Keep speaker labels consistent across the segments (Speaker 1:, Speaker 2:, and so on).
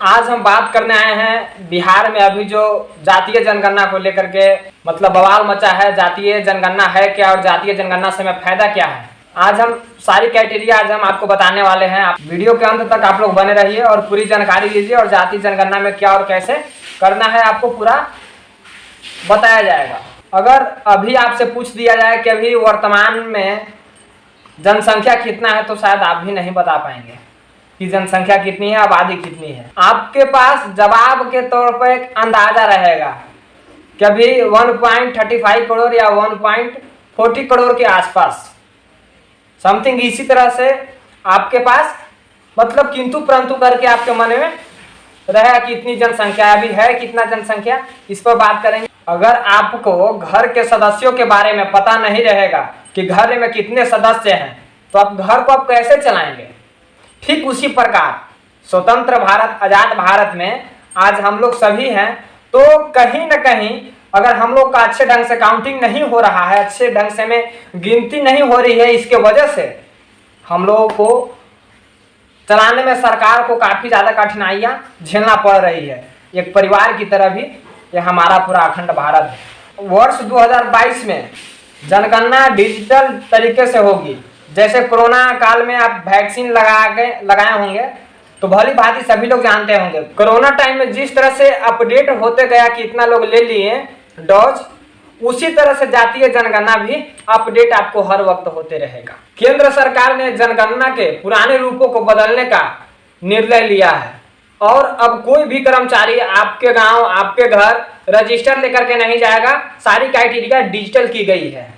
Speaker 1: आज हम बात करने आए हैं बिहार में अभी जो जातीय जनगणना को लेकर के मतलब बवाल मचा है। जातीय जनगणना है क्या और जातीय जनगणना से हमें फायदा क्या है, आज हम सारी क्राइटेरिया आज हम आपको बताने वाले हैं। आप वीडियो के अंत तक आप लोग बने रहिए और पूरी जानकारी लीजिए और जातीय जनगणना में क्या और कैसे करना है आपको पूरा बताया जाएगा। अगर अभी आपसे पूछ दिया जाए कि अभी वर्तमान में जनसंख्या कितना है तो शायद आप भी नहीं बता पाएंगे कि जनसंख्या कितनी है, आबादी कितनी है। आपके पास जवाब के तौर पर एक अंदाजा रहेगा कि अभी 1.35 करोड़ या 1.40 करोड़ के आसपास समथिंग इसी तरह से आपके पास मतलब किंतु परंतु करके आपके मन में रहेगा कि इतनी जनसंख्या अभी है। कितना जनसंख्या इस पर बात करेंगे। अगर आपको घर के सदस्यों के बारे में पता नहीं रहेगा कि घर में कितने सदस्य हैं तो आप घर को आप कैसे चलाएंगे। ठीक उसी प्रकार स्वतंत्र भारत आजाद भारत में आज हम लोग सभी हैं तो कहीं ना कहीं अगर हम लोग का अच्छे ढंग से काउंटिंग नहीं हो रहा है, अच्छे ढंग से में गिनती नहीं हो रही है, इसके वजह से हम लोगों को चलाने में सरकार को काफी ज्यादा कठिनाइयां झेलना पड़ रही है। एक परिवार की तरह भी ये हमारा पूरा अखंड भारत है। वर्ष 2022 में जनगणना डिजिटल तरीके से होगी। जैसे कोरोना काल में आप वैक्सीन लगाए होंगे तो भली भांति सभी लोग जानते होंगे। कोरोना टाइम में जिस तरह से अपडेट होते गया कि इतना लोग ले लिए डोज, उसी तरह से जातीय जनगणना भी अपडेट आपको हर वक्त होते रहेगा। केंद्र सरकार ने जनगणना के पुराने रूपों को बदलने का निर्णय लिया है और अब कोई भी कर्मचारी आपके गांव आपके घर रजिस्टर लेकर के नहीं जाएगा। सारी क्राइटेरिया डिजिटल की गई है।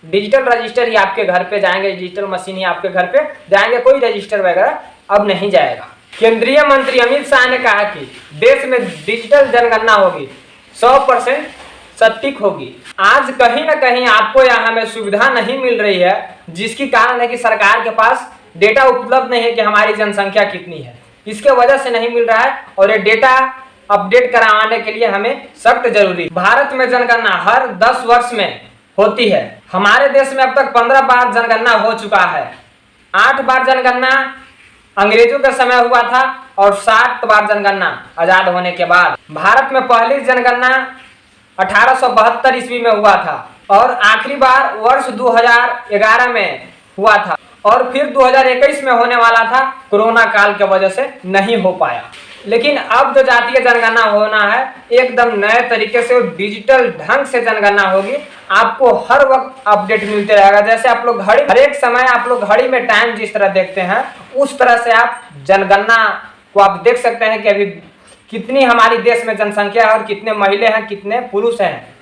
Speaker 1: डिजिटल रजिस्टर ही आपके घर पे जाएंगे, डिजिटल मशीन ही आपके घर पे जाएंगे, कोई रजिस्टर वगैरह अब नहीं जाएगा। केंद्रीय मंत्री अमित शाह ने कहा कि देश में डिजिटल जनगणना होगी, 100% सटीक होगी। आज कहीं ना कहीं आपको यहाँ में सुविधा नहीं मिल रही है, जिसकी कारण है कि सरकार के पास डेटा उपलब्ध नहीं है कि हमारी जनसंख्या कितनी है। इसके वजह से नहीं मिल रहा है और ये डेटा अपडेट करवाने के लिए हमें सख्त जरूरी। भारत में जनगणना हर 10 वर्ष में होती है। हमारे देश में अब तक 15 बार जनगणना हो चुका है। 8 बार जनगणना अंग्रेजों के समय हुआ था और 7 बार जनगणना आजाद होने के बाद। भारत में पहली जनगणना 1872 ईस्वी में हुआ था और आखिरी बार वर्ष 2011 में हुआ था और फिर 2021 में होने वाला था। कोरोना काल की वजह से नहीं हो पाया। लेकिन अब जो जातीय जनगणना होना है एकदम नए तरीके से डिजिटल ढंग से जनगणना होगी। आपको हर वक्त अपडेट मिलते रहेगा। जैसे आप लोग घड़ी हर एक समय आप लोग घड़ी में टाइम जिस तरह देखते हैं उस तरह से आप जनगणना को आप देख सकते हैं कि अभी कितनी हमारी देश में जनसंख्या है और कितने महिला हैं, कितने पुरुष हैं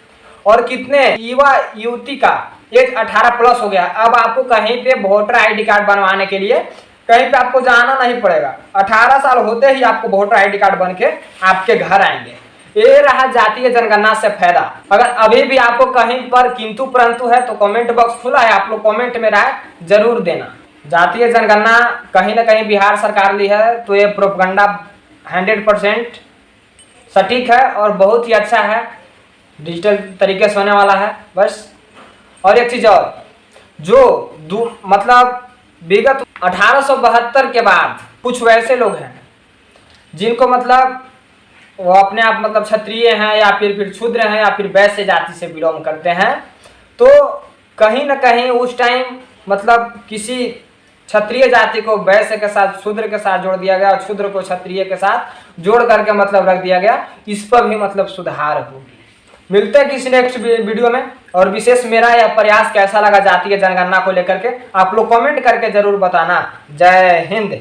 Speaker 1: और कितने युवा युवती का एज 18+ हो गया। अब आपको कहीं पे वोटर ID कार्ड बनवाने के लिए कहीं पे आपको जाना नहीं पड़ेगा। 18 साल होते ही आपको वोटर ID कार्ड बन के आपके घर आएंगे। ये रहा जातीय जनगणना से फायदा। अगर अभी भी आपको कहीं पर किंतु परंतु है तो कमेंट बॉक्स खुला है, आप लोग कमेंट में राय जरूर देना। जातीय जनगणना कहीं ना कहीं बिहार सरकार ली है तो ये प्रोपगंडा 100% सटीक है और बहुत ही अच्छा है। डिजिटल तरीके से होने वाला है बस। और एक चीज और जो मतलब विगत 1872 के बाद कुछ वैसे लोग हैं जिनको मतलब वो अपने आप मतलब क्षत्रिय हैं या फिर शूद्र हैं या फिर वैश्य जाति से बिलोंग करते हैं, तो कहीं ना कहीं उस टाइम मतलब किसी क्षत्रिय जाति को वैश्य के साथ शूद्र के साथ जोड़ दिया गया और शूद्र को क्षत्रिय के साथ जोड़ करके मतलब रख दिया गया। इस पर भी मतलब सुधार होगी। मिलते हैं किसी नेक्स्ट वीडियो में। और विशेष मेरा यह प्रयास कैसा लगा जातीय जनगणना को लेकर के आप लोग कमेंट करके जरूर बताना। जय हिंद।